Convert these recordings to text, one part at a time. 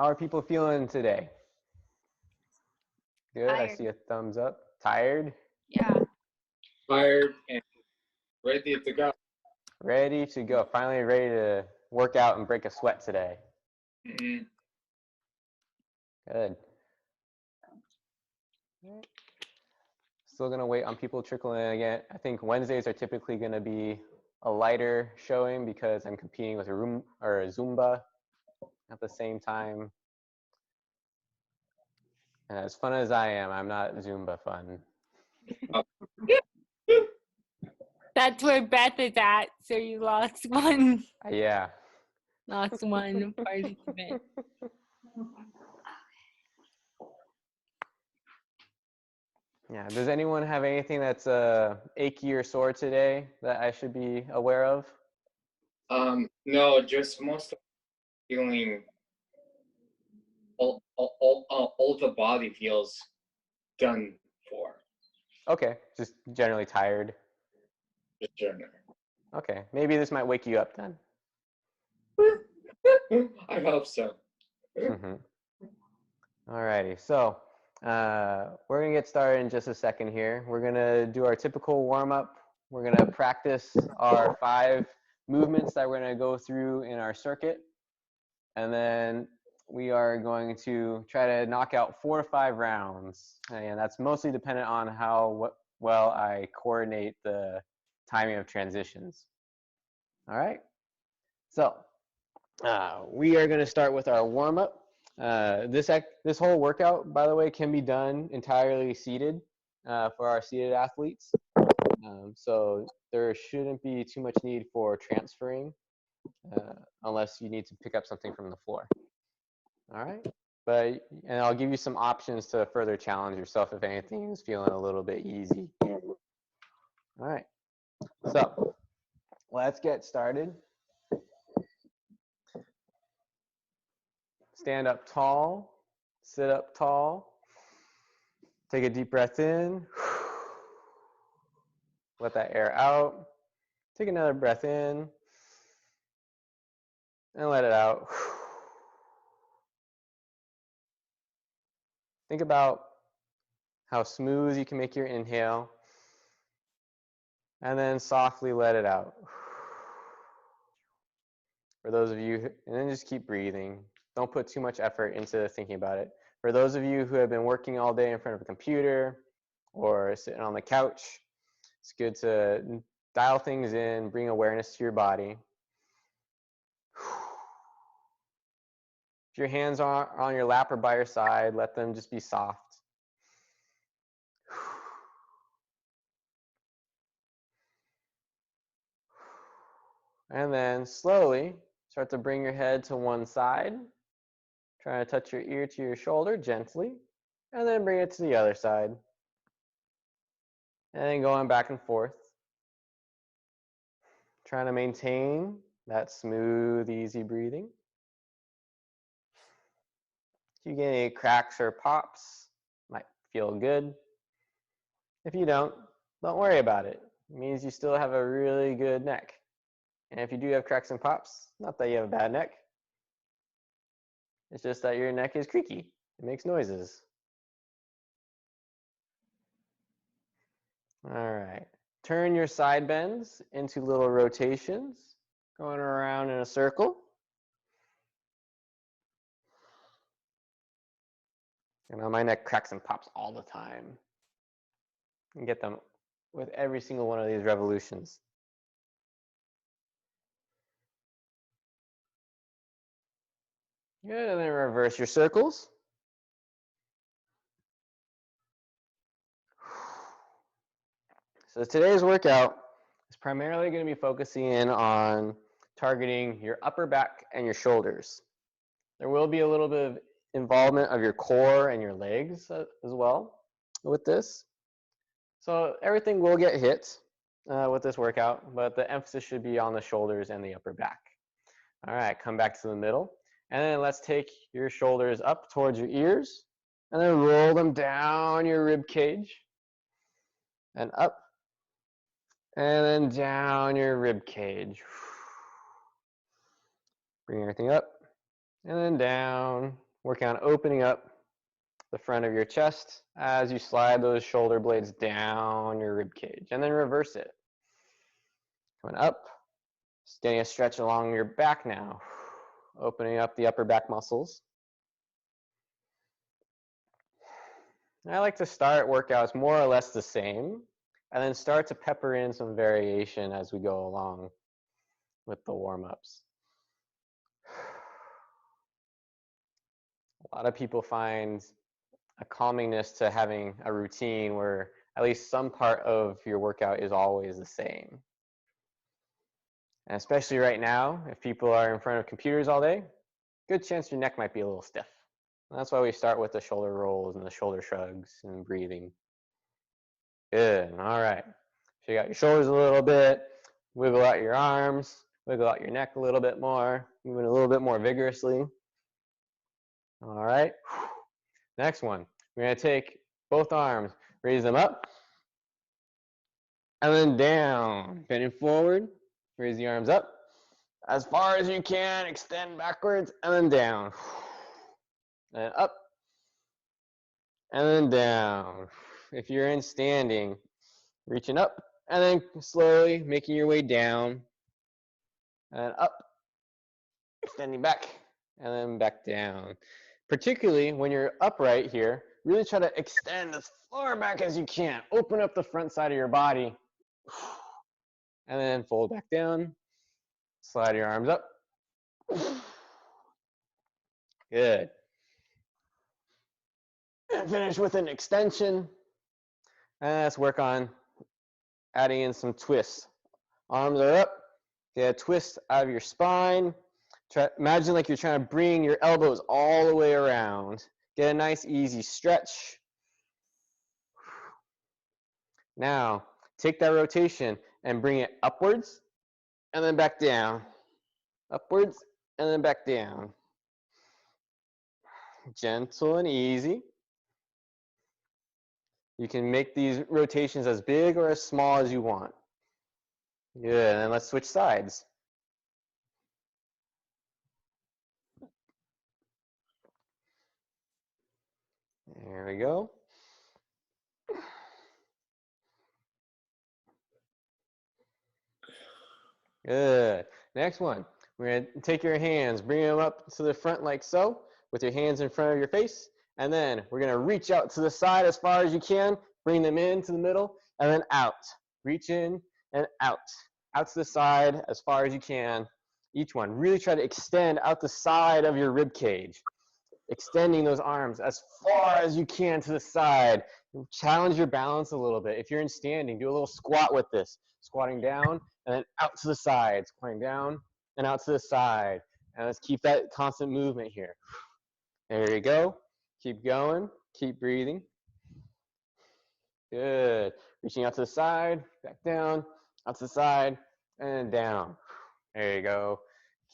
How are people feeling today? Good. I Tired. see a thumbs up. Tired? Yeah. Tired and ready to go. Ready to go. Finally ready to work out and break a sweat today. Mhm. Good. Still going to wait on people trickling in again. I think Wednesdays are typically going to be a lighter showing because I'm competing with a Zumba at the same time. And as fun as I am, I'm not Zumba fun. That's where Beth is at. So you lost one. Yeah. Lost one participant. Yeah. Does anyone have anything that's achy or sore today that I should be aware of? No, just most of feeling all the body feels done for. Okay. Just generally tired. Just journal. Okay. Maybe this might wake you up then. I hope so. Alrighty. So we're going to get started in just a second here. We're going to do our typical warm up. We're going to practice our 5 movements that we're going to go through in our circuit. And then we are going to try to knock out 4 to 5 rounds. And that's mostly dependent on how well I coordinate the timing of transitions. All right. So we are going to start with our warm up. This whole workout, by the way, can be done entirely seated for our seated athletes. So there shouldn't be too much need for transferring unless you need to pick up something from the floor. All right. And I'll give you some options to further challenge yourself if anything is feeling a little bit easy. All right. So let's get started. Stand up tall, sit up tall. Take a deep breath in. Let that air out. Take another breath in and let it out. Think about how smooth you can make your inhale and then softly let it out. For those of you, and then just keep breathing. Don't put too much effort into thinking about it. For those of you who have been working all day in front of a computer or sitting on the couch, it's good to dial things in, bring awareness to your body. If your hands are on your lap or by your side, let them just be soft. And then slowly start to bring your head to one side. Trying to touch your ear to your shoulder gently. And then bring it to the other side. And then going back and forth. Trying to maintain that smooth, easy breathing. If you get any cracks or pops, might feel good. If you don't worry about it. It means you still have a really good neck. And if you do have cracks and pops, not that you have a bad neck. It's just that your neck is creaky. It makes noises. All right. Turn your side bends into little rotations, going around in a circle. And my neck cracks and pops all the time. You get them with every single one of these revolutions. Good, and then reverse your circles. So today's workout is primarily going to be focusing in on targeting your upper back and your shoulders. There will be a little bit of involvement of your core and your legs as well with this. So everything will get hit with this workout, but the emphasis should be on the shoulders and the upper back. All right, come back to the middle. And then let's take your shoulders up towards your ears and then roll them down your rib cage and up and then down your rib cage. Bring everything up and then down Working on opening up the front of your chest as you slide those shoulder blades down your rib cage, and then reverse it. Coming up, just getting a stretch along your back now, opening up the upper back muscles. I like to start workouts more or less the same, and then start to pepper in some variation as we go along with the warm-ups. A lot of people find a calmingness to having a routine where at least some part of your workout is always the same. And especially right now, if people are in front of computers all day, good chance your neck might be a little stiff. And that's why we start with the shoulder rolls and the shoulder shrugs and breathing. Good, all right. Shake out your shoulders a little bit, wiggle out your arms, wiggle out your neck a little bit more, moving a little bit more vigorously. All right, next one. We're gonna take both arms, raise them up, and then down, bending forward, raise the arms up. As far as you can, extend backwards, and then down. And up, and then down. If you're in standing, reaching up, and then slowly making your way down, and up, extending back, and then back down. Particularly when you're upright here, really try to extend as far back as you can. Open up the front side of your body, and then fold back down. Slide your arms up. Good. And finish with an extension. And let's work on adding in some twists. Arms are up. Get a twist out of your spine. Imagine like you're trying to bring your elbows all the way around. Get a nice easy stretch. Now, take that rotation and bring it upwards and then back down. Upwards and then back down. Gentle and easy. You can make these rotations as big or as small as you want. Good, and then let's switch sides. There we go. Good. Next one. We're going to take your hands, bring them up to the front like so, with your hands in front of your face. And then we're going to reach out to the side as far as you can, bring them into the middle, and then out. Reach in and out. Out to the side as far as you can. Each one. Really try to extend out the side of your rib cage. Extending those arms as far as you can to the side. Challenge your balance a little bit. If you're in standing, do a little squat with this. Squatting down and then out to the side. Squatting down and out to the side. And let's keep that constant movement here. There you go. Keep going. Keep breathing. Good. Reaching out to the side, back down, out to the side, and down. There you go.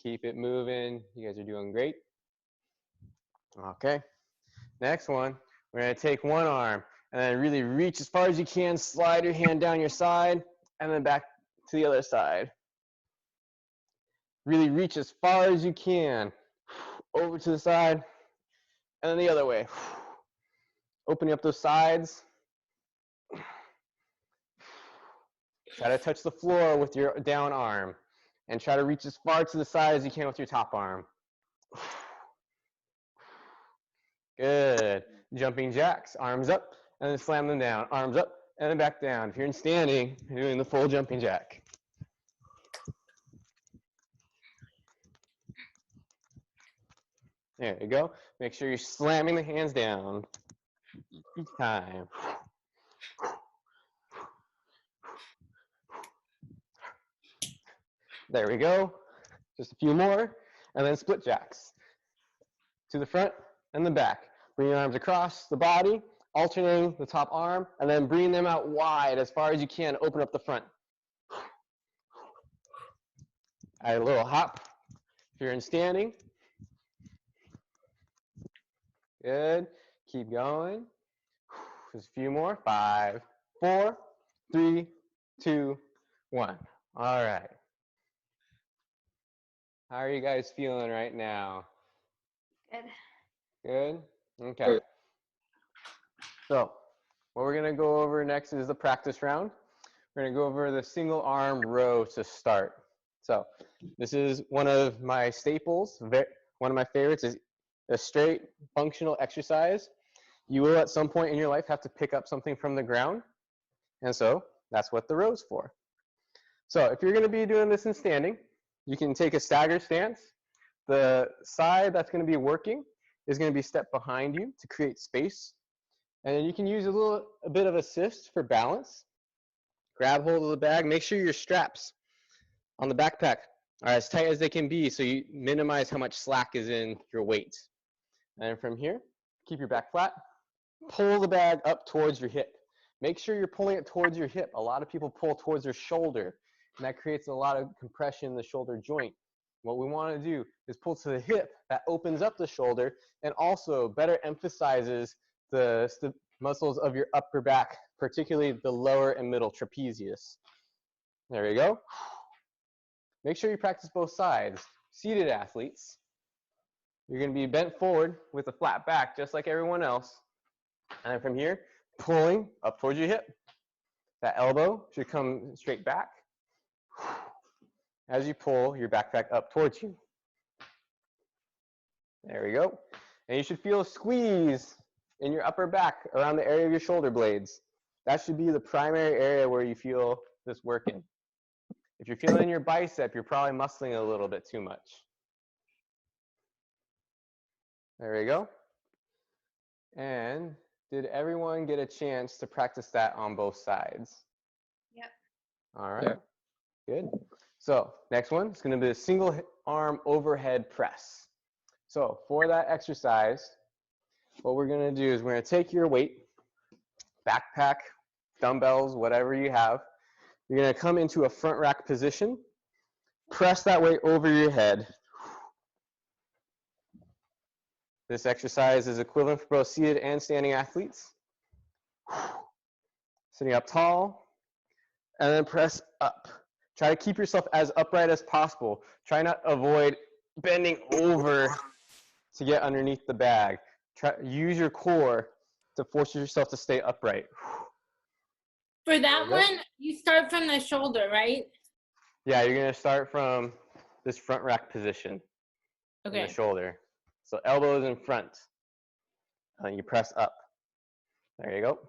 Keep it moving. You guys are doing great. Okay. Next one, we're going to take one arm and then really reach as far as you can. Slide your hand down your side and then back to the other side. Really reach as far as you can. Over to the side and then the other way. Opening up those sides. Try to touch the floor with your down arm and try to reach as far to the side as you can with your top arm. Good. Jumping jacks, arms up and then slam them down. Arms up and then back down. If you're in standing, you're doing the full jumping jack. There you go. Make sure you're slamming the hands down each time. There we go. Just a few more. And then split jacks. To the front and the back. Bring your arms across the body, alternating the top arm, and then bring them out wide as far as you can. Open up the front. Add a little hop if you're in standing. Good. Keep going. Just a few more. 5, 4, 3, 2, 1. All right. How are you guys feeling right now? Good. Good. Okay. So what we're going to go over next is the practice round. We're going to go over the single arm row to start. So this is one of my staples. One of my favorites is a straight functional exercise. You will at some point in your life have to pick up something from the ground. And so that's what the row's for. So if you're going to be doing this in standing, you can take a stagger stance. The side that's going to be working is going to be stepped behind you to create space. And then you can use a bit of assist for balance. Grab hold of the bag. Make sure your straps on the backpack are as tight as they can be so you minimize how much slack is in your weight. And from here, keep your back flat. Pull the bag up towards your hip. Make sure you're pulling it towards your hip. A lot of people pull towards their shoulder, and that creates a lot of compression in the shoulder joint. What we want to do is pull to the hip. That opens up the shoulder and also better emphasizes the muscles of your upper back, particularly the lower and middle trapezius. There we go. Make sure you practice both sides. Seated athletes, you're going to be bent forward with a flat back just like everyone else. And then from here, pulling up towards your hip. That elbow should come straight back as you pull your backpack up towards you. There we go. And you should feel a squeeze in your upper back around the area of your shoulder blades. That should be the primary area where you feel this working. If you're feeling your bicep, you're probably muscling a little bit too much. There we go. And did everyone get a chance to practice that on both sides? Yep. All right. Yeah. Good. So next one is going to be a single arm overhead press. So for that exercise, what we're going to do is we're going to take your weight, backpack, dumbbells, whatever you have. You're going to come into a front rack position, press that weight over your head. This exercise is equivalent for both seated and standing athletes. Sitting up tall, and then press up. Try to keep yourself as upright as possible. Try not to avoid bending over to get underneath the bag. Use your core to force yourself to stay upright. For that one, you start from the shoulder, right? Yeah, you're going to start from this front rack position in the shoulder. So elbows in front. And you press up. There you go.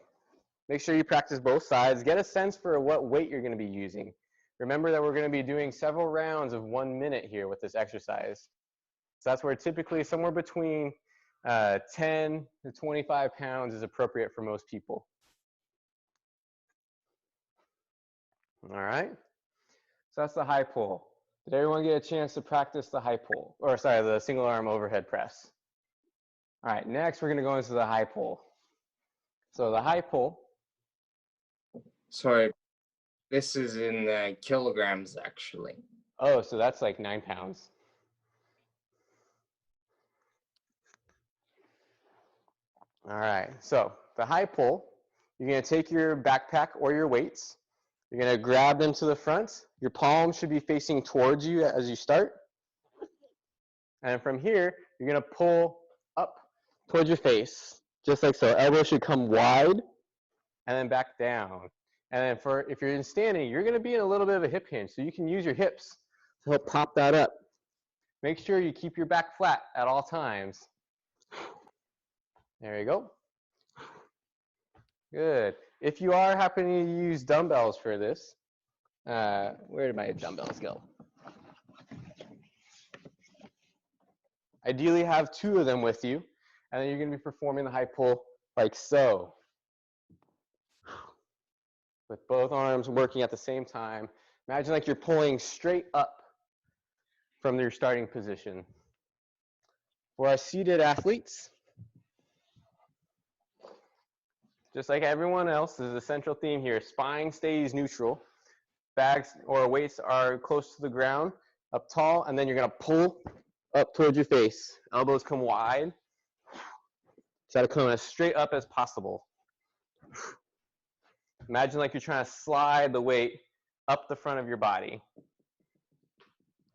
Make sure you practice both sides. Get a sense for what weight you're going to be using. Remember that we're going to be doing several rounds of 1 minute here with this exercise. So that's where typically somewhere between 10 to 25 pounds is appropriate for most people. All right. So that's the high pull. Did everyone get a chance to practice the high pull? Or sorry, the single arm overhead press? All right, next we're going to go into the high pull. So the high pull. Sorry, this is in kilograms actually. Oh, so that's like 9 pounds. All right, so the high pull, you're going to take your backpack or your weights. You're going to grab them to the front. Your palms should be facing towards you as you start. And from here, you're going to pull up towards your face, just like so. Elbows should come wide and then back down. And then if you're in standing, you're going to be in a little bit of a hip hinge, so you can use your hips to help pop that up. Make sure you keep your back flat at all times. There you go. Good. If you are happening to use dumbbells for this, where did my dumbbells go? Ideally have 2 of them with you, and then you're going to be performing the high pull like so. With both arms working at the same time. Imagine like you're pulling straight up from your starting position. For our seated athletes, just like everyone else, this is a central theme here. Spine stays neutral. Bags or weights are close to the ground, up tall, and then you're going to pull up towards your face. Elbows come wide. Try to come as straight up as possible. Imagine like you're trying to slide the weight up the front of your body.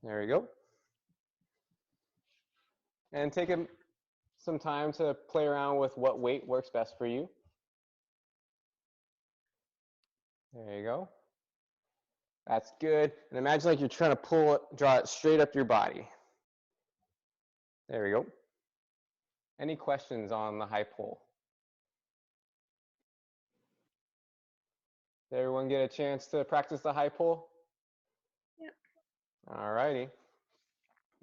There we go. And take a some time to play around with what weight works best for you. There you go. That's good. And imagine like you're trying to pull it, draw it straight up your body. There we go. Any questions on the high pull? Did everyone get a chance to practice the high pull? Yep. All righty.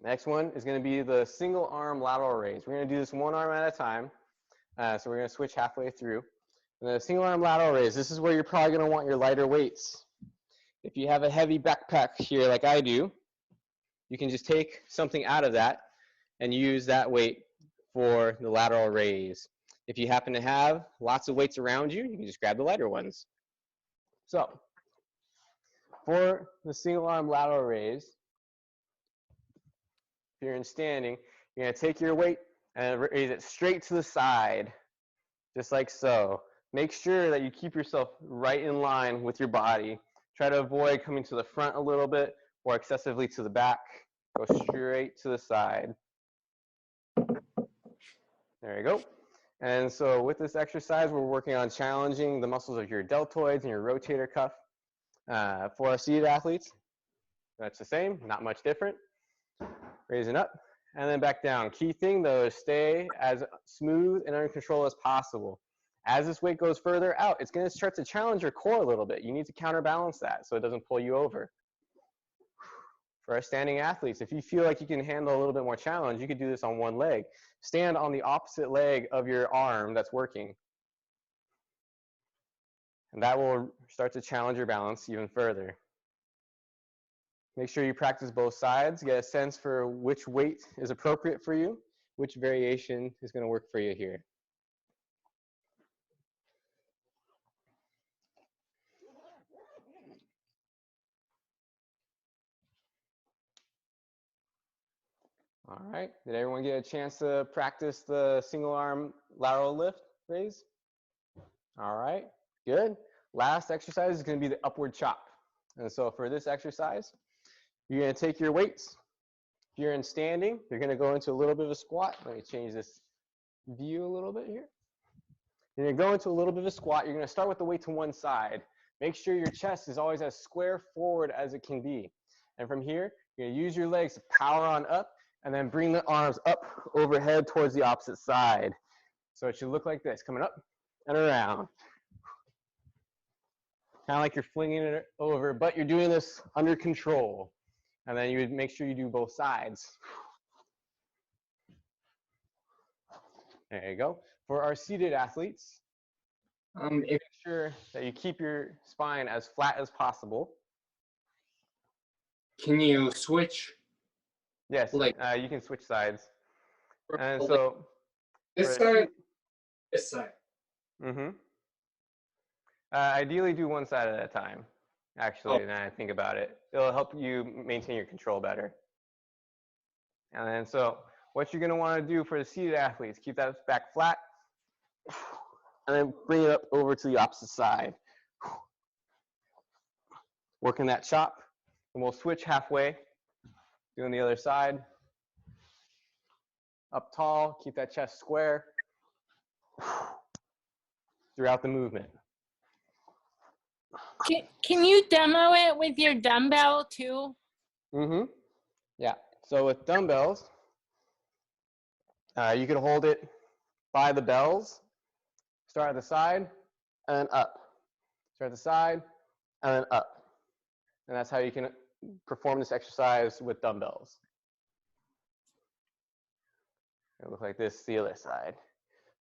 Next one is going to be the single arm lateral raise. We're going to do this one arm at a time. So we're going to switch halfway through. And the single arm lateral raise, this is where you're probably going to want your lighter weights. If you have a heavy backpack here like I do, you can just take something out of that and use that weight for the lateral raise. If you happen to have lots of weights around you, you can just grab the lighter ones. So for the single arm lateral raise, if you're in standing, you're going to take your weight and raise it straight to the side, just like so. Make sure that you keep yourself right in line with your body. Try to avoid coming to the front a little bit or excessively to the back. Go straight to the side. There you go. And so with this exercise, we're working on challenging the muscles of your deltoids and your rotator cuff. For our seated athletes, that's the same, not much different. Raising up and then back down. Key thing though is stay as smooth and under control as possible. As this weight goes further out, it's going to start to challenge your core a little bit. You need to counterbalance that so it doesn't pull you over. For our standing athletes, if you feel like you can handle a little bit more challenge, you could do this on one leg. Stand on the opposite leg of your arm that's working. And that will start to challenge your balance even further. Make sure you practice both sides, get a sense for which weight is appropriate for you, which variation is going to work for you here. All right, did everyone get a chance to practice the single arm lateral lift raise? All right, good. Last exercise is going to be the upward chop. And so for this exercise, you're going to take your weights. If you're in standing, you're going to go into a little bit of a squat. Let me change this view a little bit here. You're going to go into a little bit of a squat. You're going to start with the weight to one side. Make sure your chest is always as square forward as it can be. And from here, you're going to use your legs to power on up and then bring the arms up overhead towards the opposite side. So it should look like this, coming up and around. Kind of like you're flinging it over, but you're doing this under control. And then you would make sure you do both sides. There you go. For our seated athletes, make sure that you keep your spine as flat as possible. Can you switch? Yes, Like, you can switch sides. And like so this side, this side. Ideally do one side at a time, actually, now I think about it. It'll help you maintain your control better. And then so what you're going to want to do for the seated athletes, keep that back flat, and then bring it up over to the opposite side. Working that chop, and we'll switch halfway, doing the other side. Up tall, keep that chest square throughout the movement. Can you demo it with your dumbbell too? Yeah, so with dumbbells, you can hold it by the bells, start at the side, and then up. Start at the side, and then up. And that's how you can perform this exercise with dumbbells. It'll look like this, the other side.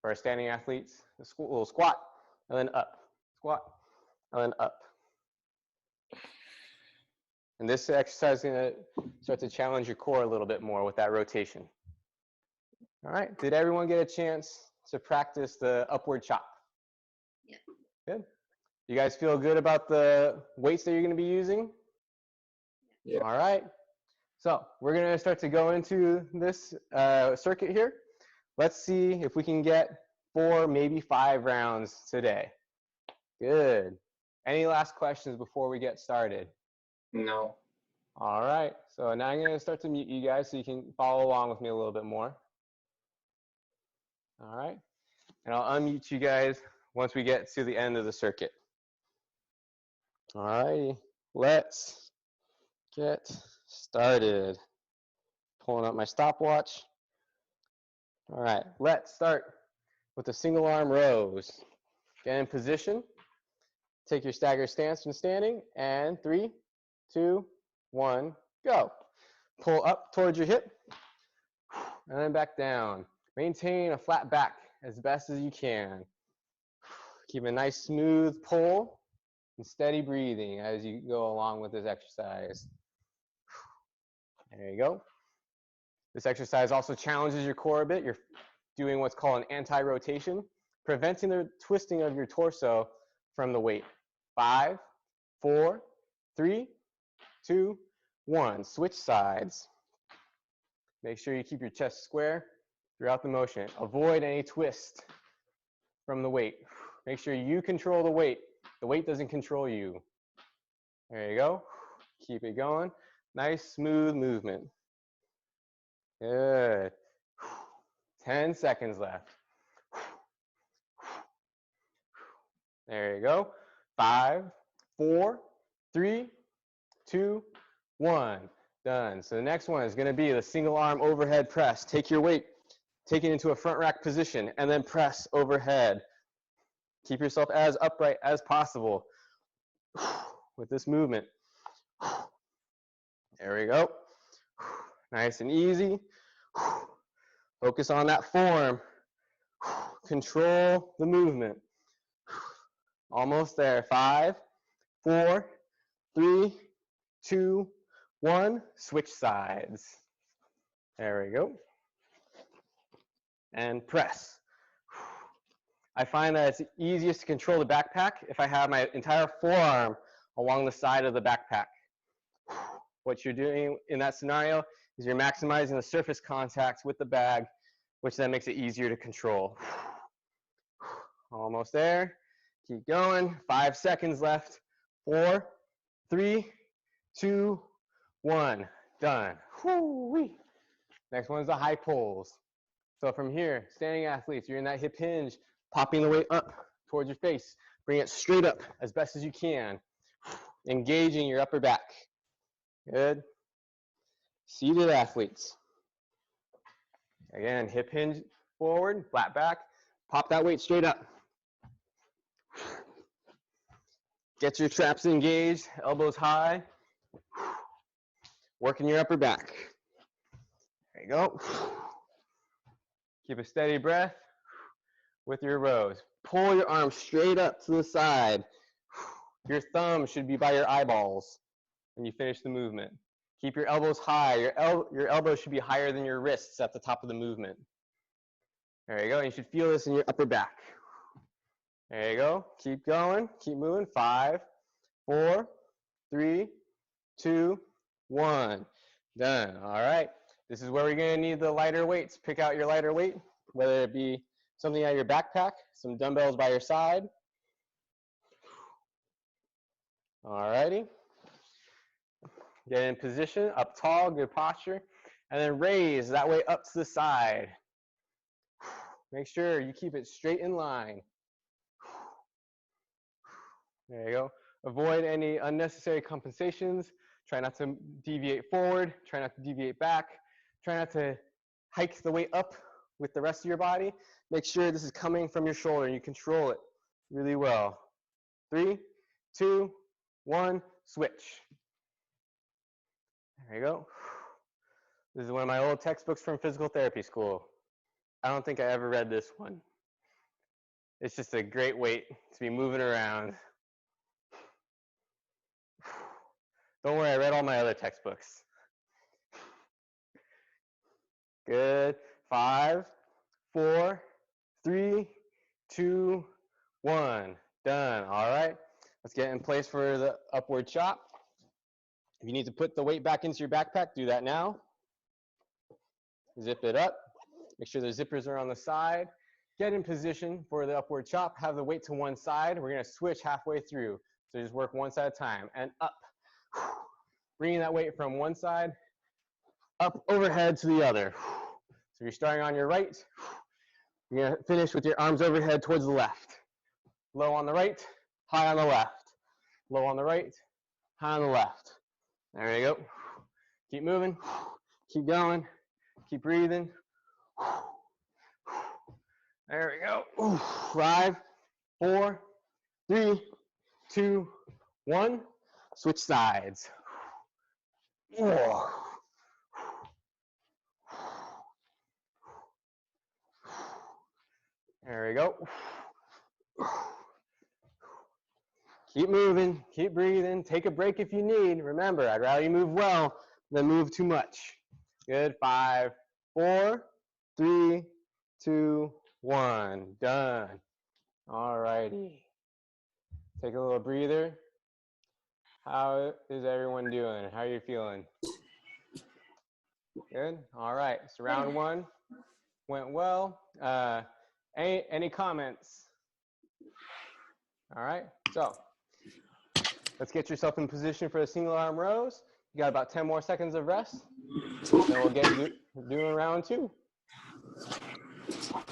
For our standing athletes, a little squat, and then up. Squat, and then up. And this exercise is going to start to challenge your core a little bit more with that rotation. All right, did everyone get a chance to practice the upward chop? Yeah. Good. You guys feel good about the weights that you're going to be using? Yeah. All right. So we're going to start to go into this circuit here. Let's see if we can get 4, maybe 5 rounds today. Good. Any last questions before we get started? No. All right. So now I'm going to start to mute you guys so you can follow along with me a little bit more. All right. And I'll unmute you guys once we get to the end of the circuit. All righty. Let's get started. Pulling up my stopwatch. All right. Let's start with the single arm rows. Get in position. Take your stagger stance from standing. And 3, 2, 1, go. Pull up towards your hip. And then back down. Maintain a flat back as best as you can. Keep a nice smooth pull and steady breathing as you go along with this exercise. There you go. This exercise also challenges your core a bit. You're doing what's called an anti-rotation, preventing the twisting of your torso from the weight. 5, 4, 3, 2, 1. Switch sides. Make sure you keep your chest square throughout the motion. Avoid any twist from the weight. Make sure you control the weight. The weight doesn't control you. There you go. Keep it going. Nice, smooth movement. Good. 10 seconds left. There you go. 5, 4, 3, 2, 1. Done. So the next one is going to be the single arm overhead press. Take your weight, take it into a front rack position, and then press overhead. Keep yourself as upright as possible with this movement. There we go. Nice and easy. Focus on that form. Control the movement. Almost there. 5, 4, 3, 2, 1. Switch sides. There we go. And press. I find that it's easiest to control the backpack if I have my entire forearm along the side of the backpack. What you're doing in that scenario is you're maximizing the surface contact with the bag, which then makes it easier to control. Almost there. Keep going. 5 seconds left. 4, 3, 2, 1. Done. Whoo-wee. Next one's the high pulls. So from here, standing athletes, you're in that hip hinge, popping the weight up towards your face. Bring it straight up as best as you can. Engaging your upper back. Good. Seated athletes. Again, hip hinge forward, flat back. Pop that weight straight up. Get your traps engaged, elbows high. Working your upper back. There you go. Keep a steady breath with your rows. Pull your arms straight up to the side. Your thumb should be by your eyeballs when you finish the movement. Keep your elbows high. Your elbows should be higher than your wrists at the top of the movement. There you go. You should feel this in your upper back. There you go. Keep going. Keep moving. 5, 4, 3, 2, 1. Done. All right. This is where we're going to need the lighter weights. Pick out your lighter weight, whether it be something out of your backpack, some dumbbells by your side. All righty. Get in position, up tall, good posture, and then raise that way up to the side. Make sure you keep it straight in line. There you go. Avoid any unnecessary compensations. Try not to deviate forward. Try not to deviate back. Try not to hike the weight up with the rest of your body. Make sure this is coming from your shoulder and you control it really well. 3, 2, 1, switch. There you go. This is one of my old textbooks from physical therapy school. I don't think I ever read this one. It's just a great weight to be moving around. Don't worry, I read all my other textbooks. Good. 5, 4, 3, 2, 1. Done. All right. Let's get in place for the upward chop. If you need to put the weight back into your backpack, do that now. Zip it up. Make sure the zippers are on the side. Get in position for the upward chop. Have the weight to one side. We're going to switch halfway through. So just work one side at a time. And up. Bringing that weight from one side up overhead to the other. So you're starting on your right. You're gonna finish with your arms overhead towards the left. Low on the right, high on the left. Low on the right, high on the left. There you go. Keep moving, keep going, keep breathing. There we go. 5, 4, 3, 2, 1. Switch sides. There we go. Keep moving, keep breathing. Take a break if you need. Remember, I'd rather you move well than move too much. Good. 5, 4, 3, 2, 1. Done. All righty. Take a little breather. How is everyone doing? How are you feeling? Good. All right. So round 1 went well. Any comments? All right. So let's get yourself in position for a single arm rows. You got about 10 more seconds of rest. Then we'll get doing round 2.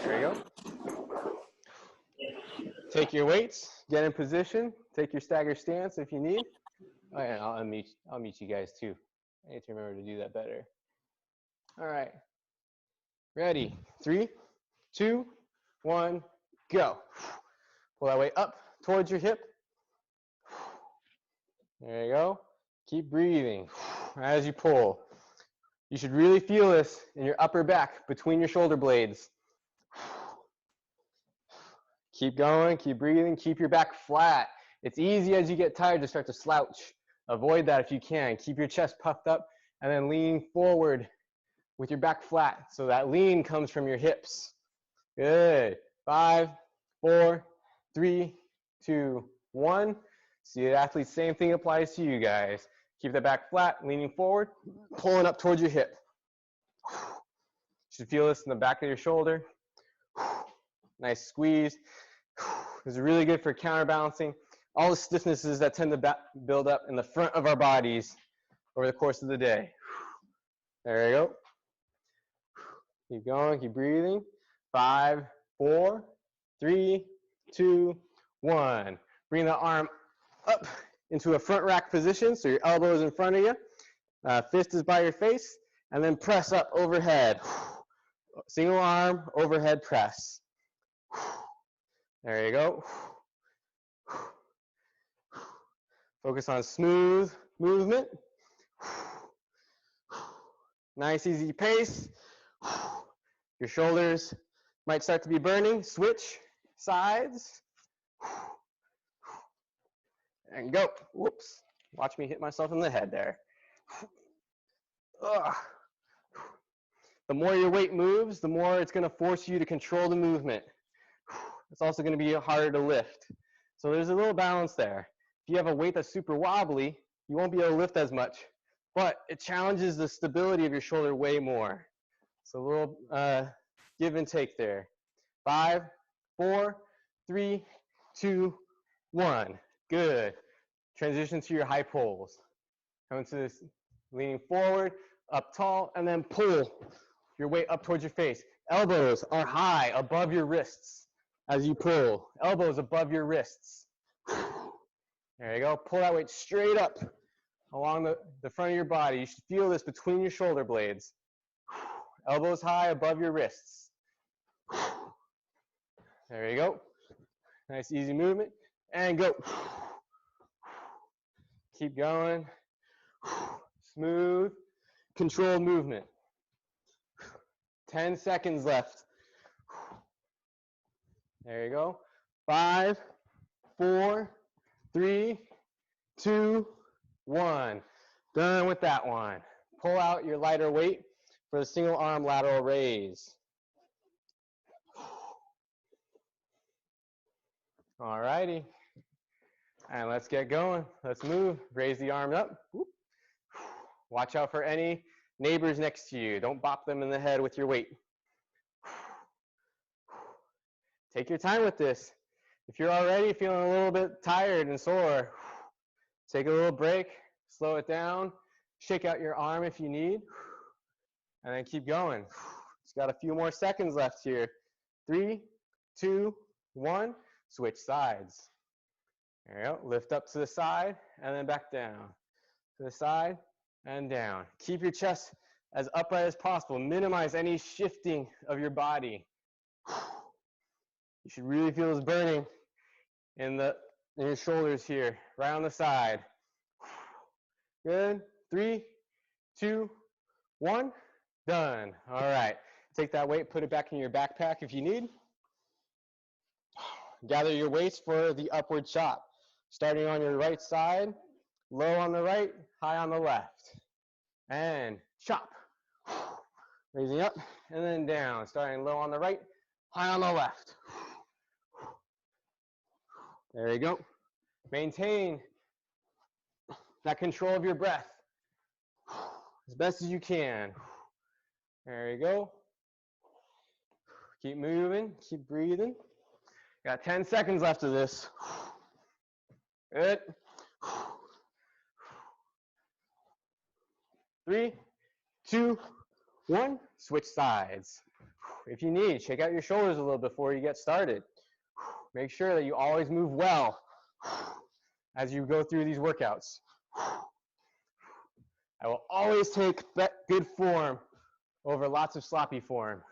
There you go. Take your weights, get in position, take your stagger stance if you need. Oh yeah, I'll meet you guys too. I need to remember to do that better. All right. Ready? 3, 2, 1, go. Pull that weight up towards your hip. There you go. Keep breathing as you pull. You should really feel this in your upper back between your shoulder blades. Keep going, keep breathing, keep your back flat. It's easy as you get tired to start to slouch. Avoid that if you can. Keep your chest puffed up and then lean forward with your back flat. So that lean comes from your hips. Good. 5, 4, 3, 2, 1. See, athletes, same thing applies to you guys. Keep the back flat, leaning forward, pulling up towards your hip. You should feel this in the back of your shoulder. Nice squeeze. This is really good for counterbalancing all the stiffnesses that tend to build up in the front of our bodies over the course of the day. There you go. Keep going, keep breathing. 5, 4, 3, 2, 1. Bring the arm up into a front rack position, so your elbow is in front of you. Fist is by your face, and then press up overhead. Single arm overhead press. There you go. Focus on smooth movement. Nice, easy pace. Your shoulders might start to be burning. Switch sides. And go. Whoops. Watch me hit myself in the head there. Ugh. The more your weight moves, the more it's going to force you to control the movement. It's also going to be harder to lift. So there's a little balance there. If you have a weight that's super wobbly, you won't be able to lift as much, but it challenges the stability of your shoulder way more. So a little give and take there. 5, 4, 3, 2, 1. Good. Transition to your high pulls. Come into this, leaning forward, up tall, and then pull your weight up towards your face. Elbows are high above your wrists as you pull. Elbows above your wrists. There you go. Pull that weight straight up along the front of your body. You should feel this between your shoulder blades. Elbows high above your wrists. There you go. Nice easy movement. And go. Keep going. Smooth, controlled movement. 10 seconds left. There you go. 5, 4, 3, 2, 1. Done with that one. Pull out your lighter weight for the single arm lateral raise. All righty. And let's get going. Let's move. Raise the arm up. Watch out for any neighbors next to you. Don't bop them in the head with your weight. Take your time with this. If you're already feeling a little bit tired and sore, take a little break, slow it down, shake out your arm if you need, and then keep going. It's got a few more seconds left here. 3, 2, 1. Switch sides. There you go. Lift up to the side and then back down. To the side and down. Keep your chest as upright as possible. Minimize any shifting of your body. You should really feel this burning in your shoulders here, right on the side. Good. 3, 2, 1. Done. All right. Take that weight, put it back in your backpack if you need. Gather your weights for the upward chop. Starting on your right side, low on the right, high on the left. And chop. Raising up and then down. Starting low on the right, high on the left. There you go. Maintain that control of your breath as best as you can. There you go. Keep moving, keep breathing. Got 10 seconds left of this. Good. 3, 2, 1. Switch sides. If you need, shake out your shoulders a little before you get started. Make sure that you always move well as you go through these workouts. I will always take good form over lots of sloppy form.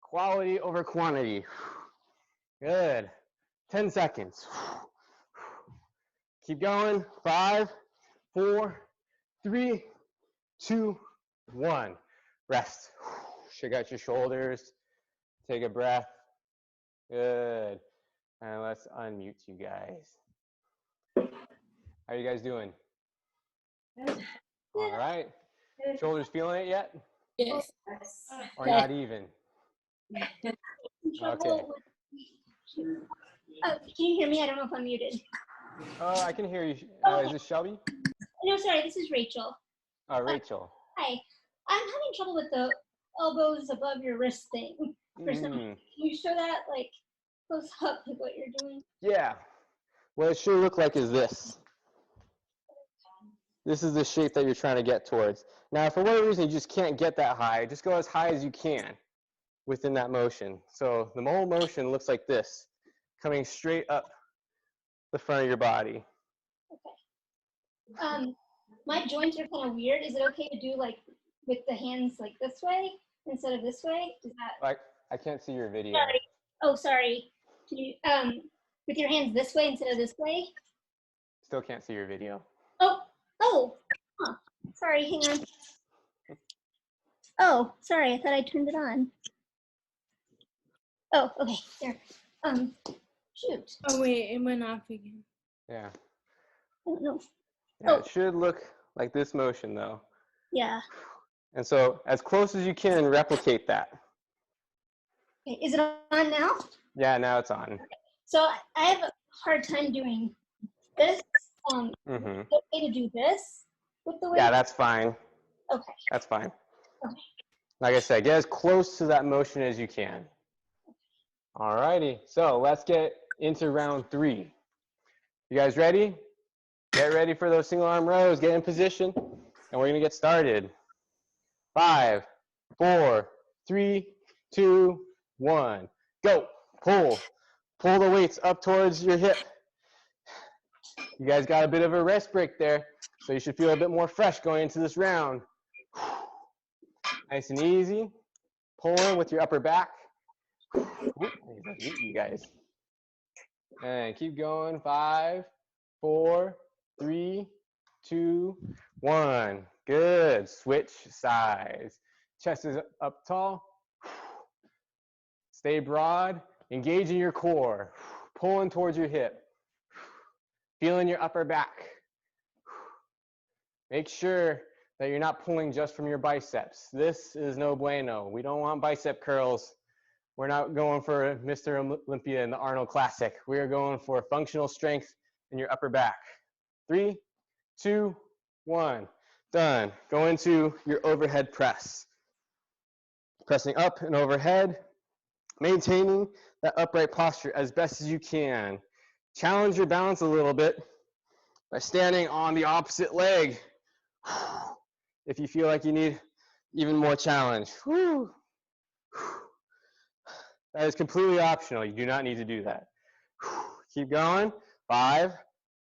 Quality over quantity. Good. 10 seconds. Keep going. 5, 4, 3, 2, 1. Rest. Shake out your shoulders. Take a breath. Good. And let's unmute you guys. How are you guys doing? All right. Shoulders feeling it yet? Yes. Or not even? Okay. Oh, can you hear me? I don't know if I'm muted. Oh, I can hear you. Is this Shelby? No, sorry, this is Rachel. Oh, Rachel. Hi. I'm having trouble with the elbows above your wrist thing. For some reason. Can you show that, like, close up, like what you're doing? Yeah. What it should look like is this. This is the shape that you're trying to get towards. Now, for whatever reason you just can't get that high, just go as high as you can within that motion. So the whole motion looks like this, coming straight up the front of your body. Okay. My joints are kind of weird. Is it okay to do like with the hands like this way instead of this way? Is that? I can't see your video. Sorry. Oh, sorry. Can you with your hands this way instead of this way? Still can't see your video. Oh. Huh. Sorry. Hang on. Oh, sorry. I thought I turned it on. Oh, okay. There. Shoot. Oh wait, it went off again. Yeah. I don't know. Yeah, it should look like this motion though. Yeah. And so as close as you can, replicate that. Okay. Is it on now? Yeah, now it's on. So I have a hard time doing this. Is it okay to do this with the weight? Yeah, that's fine. Okay. That's fine. Okay. Like I said, get as close to that motion as you can. All righty, so let's get into round 3. You guys ready? Get ready for those single arm rows, get in position, and we're gonna get started. 5, 4, 3, 2, 1, go. Pull the weights up towards your hip. You guys got a bit of a rest break there, so you should feel a bit more fresh going into this round. Nice and easy. Pull in with your upper back. You guys. And keep going. 5, 4, 3, 2, 1. Good. Switch sides. Chest is up tall. Stay broad. Engage in your core. Pulling towards your hip. Feeling your upper back. Make sure that you're not pulling just from your biceps. This is no bueno. We don't want bicep curls. We're not going for Mr. Olympia in the Arnold Classic. We are going for functional strength in your upper back. 3, 2, 1. Done. Go into your overhead press. Pressing up and overhead. Maintaining that upright posture as best as you can. Challenge your balance a little bit by standing on the opposite leg if you feel like you need even more challenge. Whew. That is completely optional. You do not need to do that. Keep going. 5,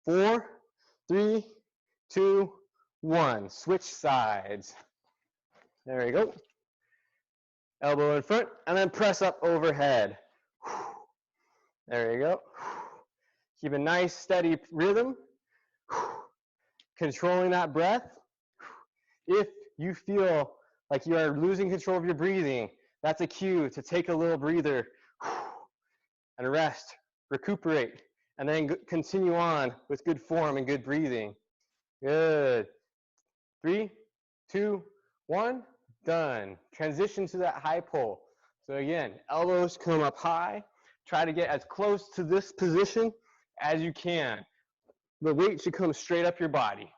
4, 3, 2, 1. Switch sides. There you go. Elbow in front, and then press up overhead. There you go. Keep a nice steady rhythm. Controlling that breath. If you feel like you are losing control of your breathing, that's a cue to take a little breather and rest, recuperate, and then continue on with good form and good breathing. Good. 3, 2, 1, done. Transition to that high pull. So again, elbows come up high. Try to get as close to this position as you can. The weight should come straight up your body.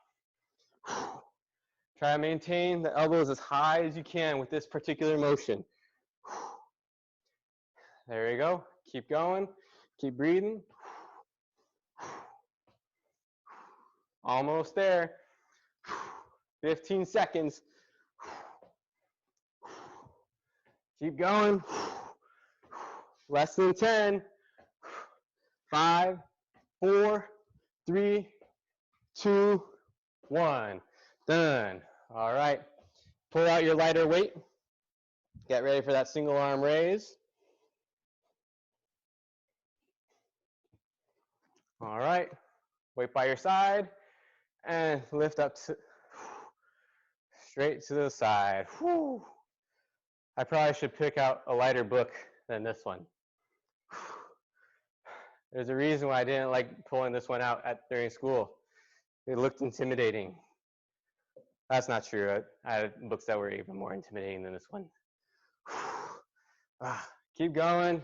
Try to maintain the elbows as high as you can with this particular motion. There you go. Keep going. Keep breathing. Almost there. 15 seconds. Keep going. Less than 10. 5, 4, 3, 2, 1. Done. All right. Pull out your lighter weight. Get ready for that single arm raise. All right. Weight by your side and lift up to, straight to the side. Whew. I probably should pick out a lighter book than this one. There's a reason why I didn't like pulling this one out during school. It looked intimidating. That's not true. I had books that were even more intimidating than this one. Keep going.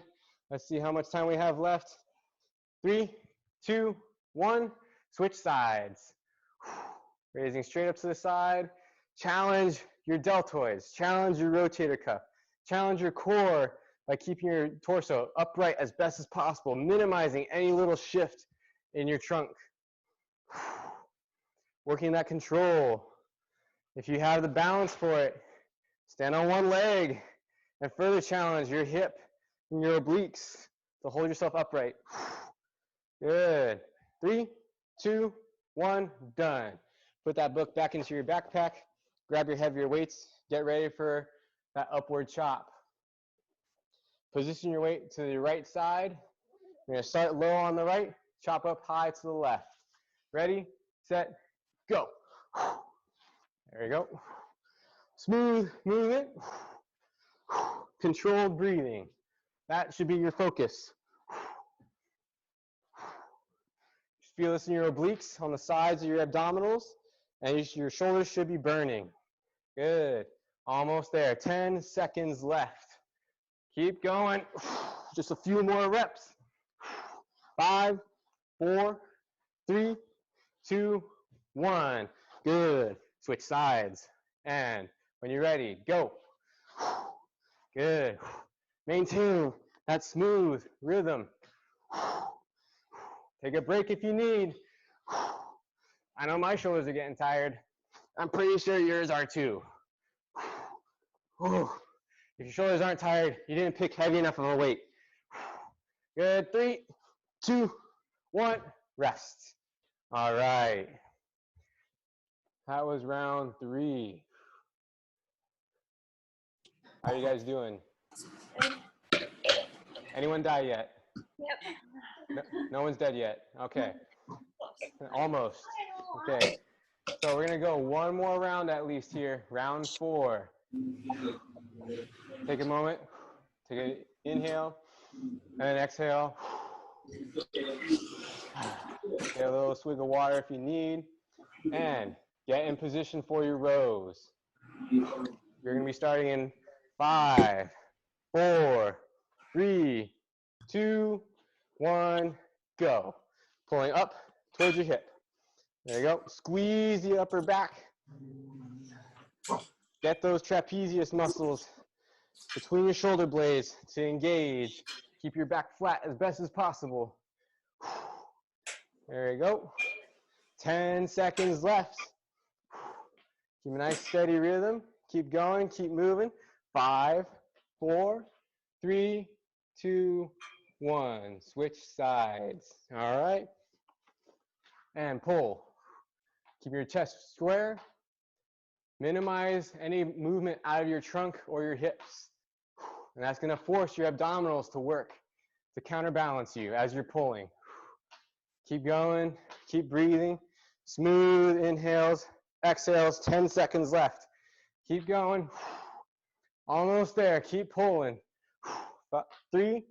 Let's see how much time we have left. 3, 2, 1. Switch sides. Raising straight up to the side. Challenge your deltoids. Challenge your rotator cuff. Challenge your core by keeping your torso upright as best as possible, minimizing any little shift in your trunk. Working that control. If you have the balance for it, stand on one leg and further challenge your hip and your obliques to hold yourself upright. Good. 3, 2, 1, done. Put that book back into your backpack. Grab your heavier weights. Get ready for that upward chop. Position your weight to the right side. You're going to start low on the right, chop up high to the left. Ready, set, go. There you go. Smooth movement. Controlled breathing. That should be your focus. Just feel this in your obliques on the sides of your abdominals, and your shoulders should be burning. Good. Almost there. 10 seconds left. Keep going. Just a few more reps. 5, 4, 3, 2, 1. Good. Switch sides. And when you're ready, go. Good. Maintain that smooth rhythm. Take a break if you need. I know my shoulders are getting tired. I'm pretty sure yours are too. If your shoulders aren't tired, you didn't pick heavy enough of a weight. Good. 3, 2, 1. Rest. All right. That was round 3. How are you guys doing? Anyone die yet? Yep. No one's dead yet. Okay. Almost. Okay. So we're going to go one more round at least here. Round 4. Take a moment. Take an inhale and an exhale. Get a little swig of water if you need. And get in position for your rows. You're going to be starting in 5, 4, 3, 2, 1, go. Pulling up towards your hip. There you go. Squeeze the upper back. Get those trapezius muscles between your shoulder blades to engage. Keep your back flat as best as possible. There you go. 10 seconds left. Keep a nice steady rhythm. Keep going, keep moving. 5, 4, 3, 2, 1. Switch sides. All right. And pull. Keep your chest square. Minimize any movement out of your trunk or your hips. And that's going to force your abdominals to work to counterbalance you as you're pulling. Keep going. Keep breathing. Smooth inhales, exhales. 10 seconds left. Keep going. Almost there. Keep pulling. 3,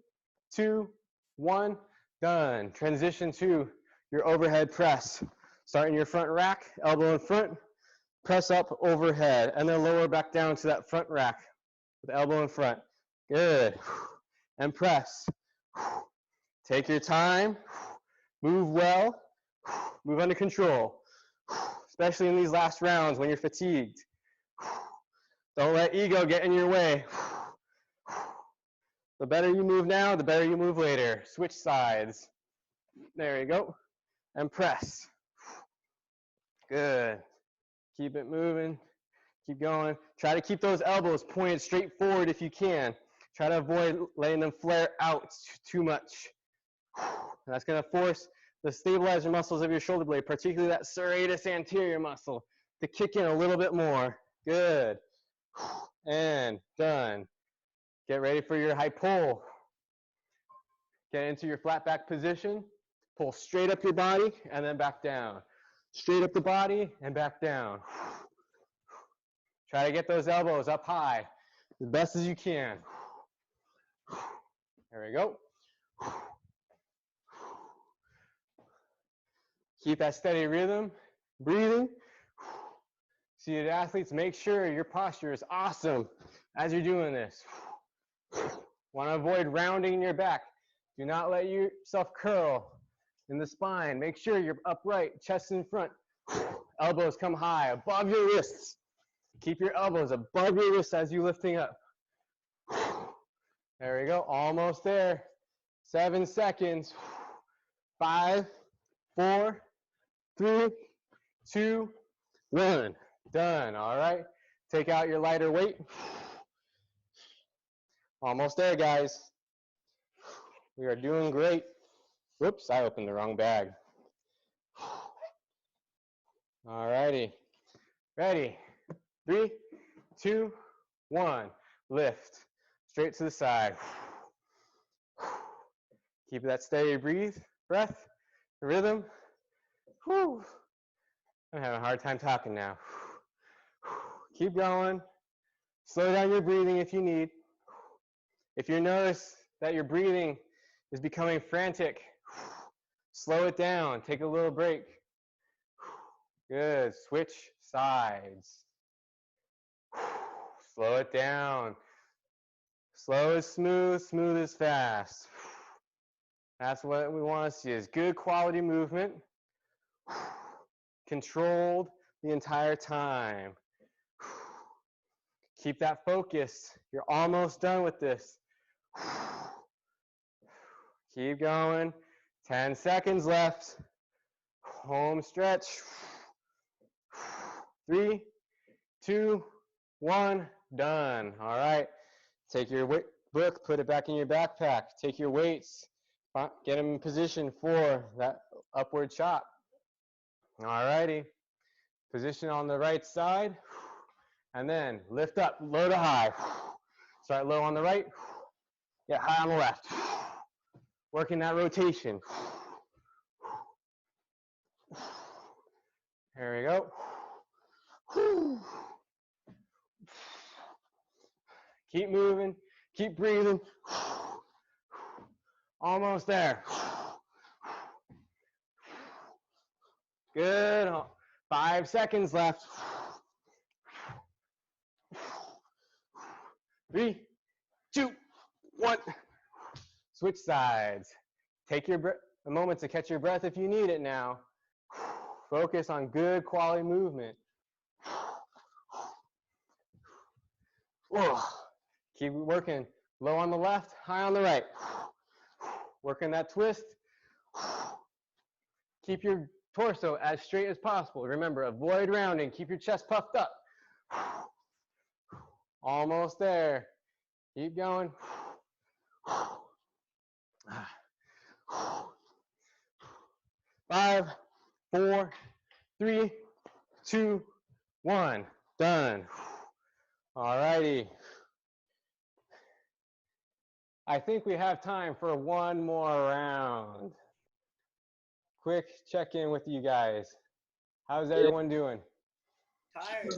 2, 1. Done. Transition to your overhead press. Start in your front rack, elbow in front. Press up overhead, and then lower back down to that front rack with elbow in front. Good. And press. Take your time. Move well. Move under control, especially in these last rounds when you're fatigued. Don't let ego get in your way. The better you move now, the better you move later. Switch sides. There you go. And press. Good. Keep it moving. Keep going. Try to keep those elbows pointed straight forward if you can. Try to avoid letting them flare out too much. That's going to force the stabilizer muscles of your shoulder blade, particularly that serratus anterior muscle, to kick in a little bit more. Good. And done. Get ready for your high pull. Get into your flat back position. Pull straight up your body and then back down. Straight up the body and back down. Try to get those elbows up high as best as you can. There we go. Keep that steady rhythm, breathing. Seated athletes, make sure your posture is awesome as you're doing this. Want to avoid rounding in your back. Do not let yourself curl in the spine. Make sure you're upright, chest in front. Elbows come high, above your wrists. Keep your elbows above your wrists as you're lifting up. There we go, almost there. 7 seconds. 5, 4, 3, 2, 1. Done. All right. Take out your lighter weight. Almost there, guys. We are doing great. Whoops, I opened the wrong bag. All righty. Ready. 3, 2, 1. Lift. Straight to the side. Keep that steady breath, rhythm. Whew. I'm having a hard time talking now. Keep going. Slow down your breathing if you need. If you notice that your breathing is becoming frantic, slow it down. Take a little break. Good. Switch sides. Slow it down. Slow is smooth, smooth is fast. That's what we want to see, is good quality movement, controlled the entire time. Keep that focus. You're almost done with this. Keep going. 10 seconds left. Home stretch. 3, 2, 1. Done. All right. Take your book, put it back in your backpack. Take your weights. Get them in position for that upward chop. All righty. Position on the right side. And then lift up, low to high. Start low on the right. Get high on the left. Working that rotation. There we go. Keep moving. Keep breathing. Almost there. Good. 5 seconds left. 3, 2, 1. Switch sides. Take a moment to catch your breath if you need it now. Focus on good quality movement. Keep working. Low on the left, high on the right. Working that twist. Keep your torso as straight as possible. Remember, avoid rounding. Keep your chest puffed up. Almost there. Keep going. 5, 4, 3, 2, 1. Done. All righty. I think we have time for one more round. Quick check-in with you guys. How's everyone doing? Tired.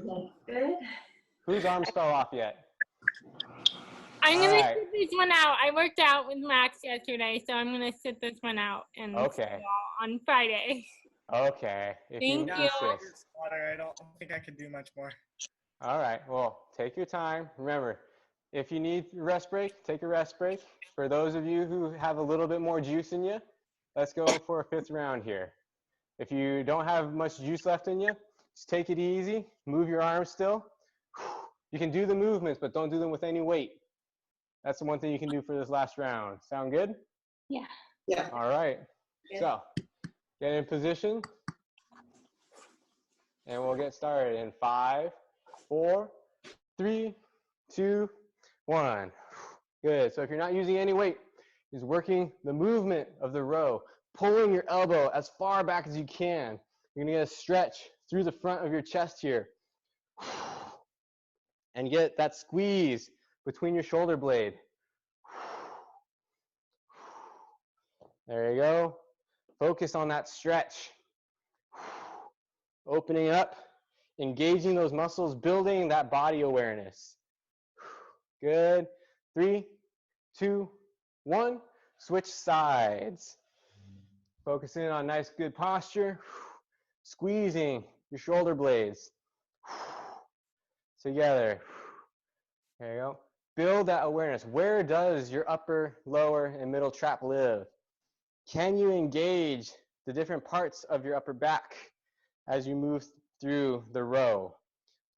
Good. Whose arms fell off yet? I'm All gonna right. sit this one out. I worked out with Max yesterday, so I'm gonna sit this one out and see Okay. y'all on Friday. Okay. If you Thank you. insist. Water. I don't think I could do much more. All right. Well, take your time. Remember, if you need a rest break, take a rest break. For those of you who have a little bit more juice in you, let's go for a 5th round here. If you don't have much juice left in you, just take it easy. Move your arms still. You can do the movements, but don't do them with any weight. That's the one thing you can do for this last round. Sound good? Yeah. Yeah. All right. Yeah. So, get in position. And we'll get started in 5, 4, 3, 2, 1. Good. So if you're not using any weight, is working the movement of the row, pulling your elbow as far back as you can. You're gonna get a stretch through the front of your chest here. And get that squeeze between your shoulder blade. There you go. Focus on that stretch. Opening up, engaging those muscles, building that body awareness. Good. 3, 2, 1. Switch sides. Focusing on nice, good posture. Squeezing your shoulder blades. Together. There you go. Build that awareness. Where does your upper, lower, and middle trap live? Can you engage the different parts of your upper back as you move through the row?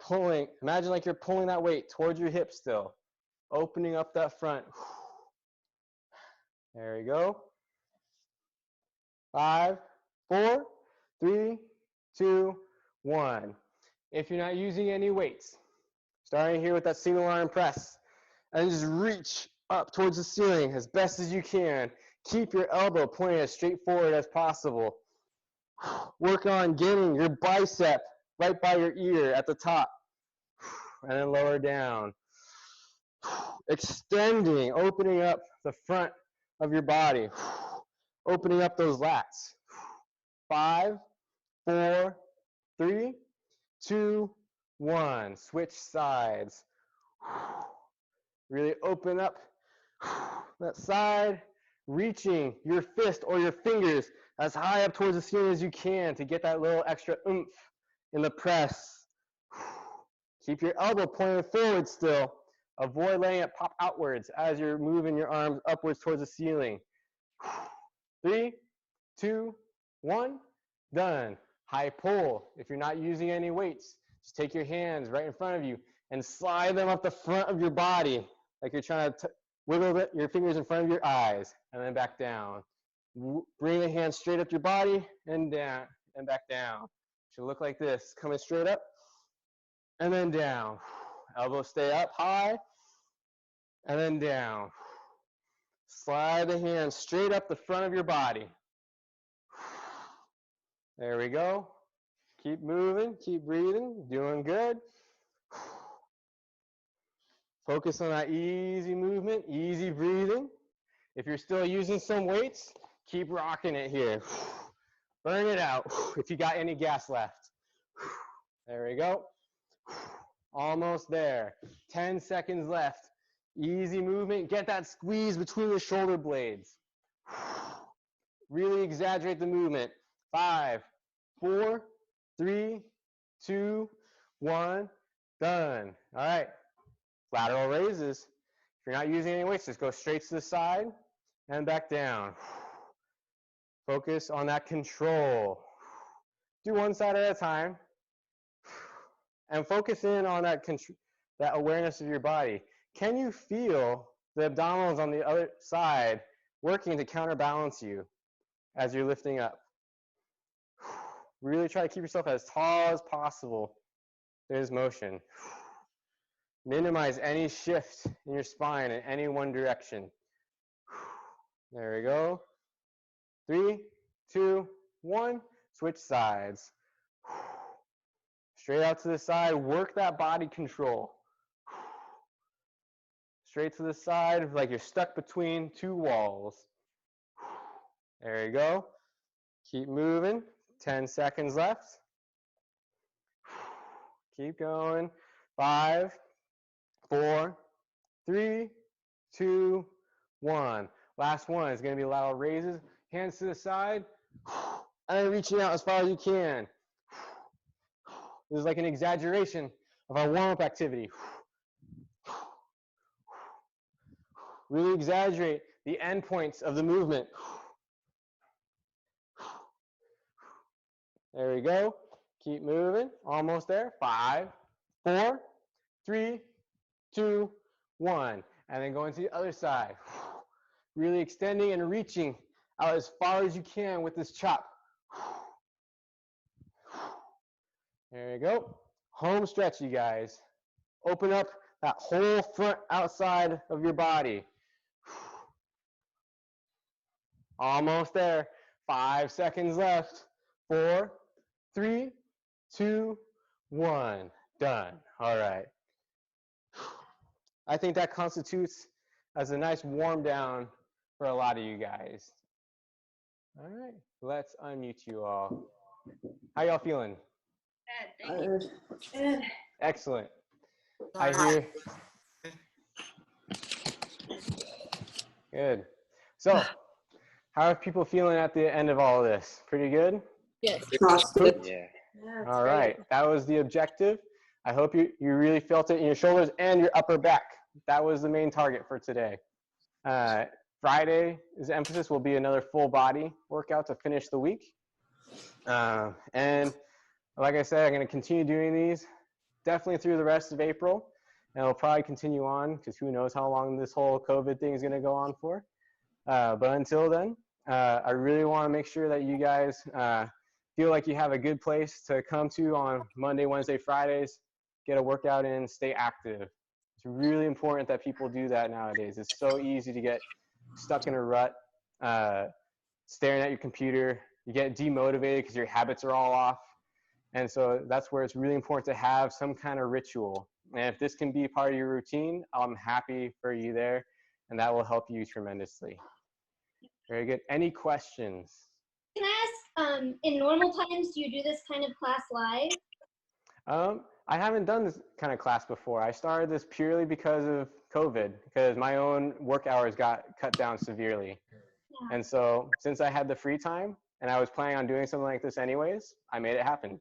Pulling, imagine like you're pulling that weight towards your hips still. Opening up that front. There you go. 5, 4, 3, 2, 1. If you're not using any weights, starting here with that single arm press, and just reach up towards the ceiling as best as you can. Keep your elbow pointed as straight forward as possible. Work on getting your bicep right by your ear at the top, and then lower down. Extending, opening up the front of your body, opening up those lats. 5, 4, 3, 2, 1. Switch sides. Really open up that side, reaching your fist or your fingers as high up towards the ceiling as you can to get that little extra oomph in the press. Keep your elbow pointed forward still. Avoid letting it pop outwards as you're moving your arms upwards towards the ceiling. 3, 2, 1, done. High pull. If you're not using any weights, just take your hands right in front of you and slide them up the front of your body like you're trying to wiggle your fingers in front of your eyes, and then back down. Bring the hands straight up your body and down and back down. Should look like this, coming straight up and then down. Elbows stay up high and then down. Slide the hands straight up the front of your body. There we go. Keep moving, keep breathing, doing good. Focus on that easy movement, easy breathing. If you're still using some weights, keep rocking it here. Burn it out if you got any gas left. There we go. Almost there. 10 seconds left. Easy movement. Get that squeeze between the shoulder blades. Really exaggerate the movement. 5, 4, 3, 2, 1. Done. All right. Lateral raises. If you're not using any weights, just go straight to the side and back down. Focus on that control. Do one side at a time. And focus in on that awareness of your body. Can you feel the abdominals on the other side working to counterbalance you as you're lifting up? Really try to keep yourself as tall as possible in this motion. Minimize any shift in your spine in any one direction. There we go. 3, 2, 1. Switch sides. Straight out to the side. Work that body control. Straight to the side, like you're stuck between two walls. There you go. Keep moving. 10 seconds left. Keep going. 5, 4, 3, 2, 1. Last one is going to be lateral raises. Hands to the side. And then reaching out as far as you can. This is like an exaggeration of our warm-up activity. Really exaggerate the endpoints of the movement. There we go. Keep moving. Almost there. 5, 4, 3, 2, 1. And then going to the other side. Really extending and reaching out as far as you can with this chop. There you go. Home stretch, you guys. Open up that whole front outside of your body. Almost there. 5 seconds left. 4, 3, 2, 1. Done. All right. I think that constitutes as a nice warm down for a lot of you guys. All right. Let's unmute you all. How y'all feeling? Good, thank you. Good. Excellent. I hear. Good. So, how are people feeling at the end of all of this? Pretty good? Yes. Exhausted. Yeah. Yeah, it's All great. right. That was the objective. I hope you really felt it in your shoulders and your upper back. That was the main target for today. Friday's emphasis will be another full body workout to finish the week. And like I said, I'm going to continue doing these definitely through the rest of April. And it'll probably continue on because who knows how long this whole COVID thing is going to go on for. But until then, I really want to make sure that you guys feel like you have a good place to come to on Monday, Wednesday, Fridays, get a workout in, stay active. It's really important that people do that nowadays. It's so easy to get stuck in a rut, staring at your computer. You get demotivated because your habits are all off. And so that's where it's really important to have some kind of ritual. And if this can be part of your routine, I'm happy for you there, and that will help you tremendously. Very good. Any questions? Can I ask, in normal times, do you do this kind of class live? I haven't done this kind of class before. I started this purely because of COVID, because my own work hours got cut down severely. Yeah. And so since I had the free time and I was planning on doing something like this anyways, I made it happen.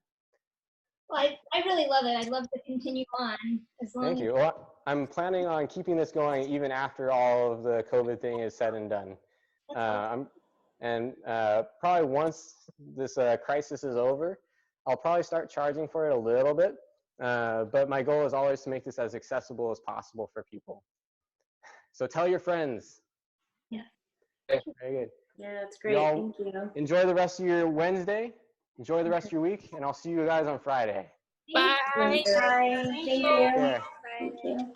Well, I really love it. I'd love to continue on as long Thank as you. Well, I'm planning on keeping this going even after all of the COVID thing is said and done. Probably once this crisis is over, I'll probably start charging for it a little bit. But my goal is always to make this as accessible as possible for people. So tell your friends. Yeah. Very good. Yeah, it's great. Y'all Thank you. enjoy the rest of your Wednesday. Enjoy the rest of your week, and I'll see you guys on Friday. Bye. Bye. Thank you. Take care. Thank you.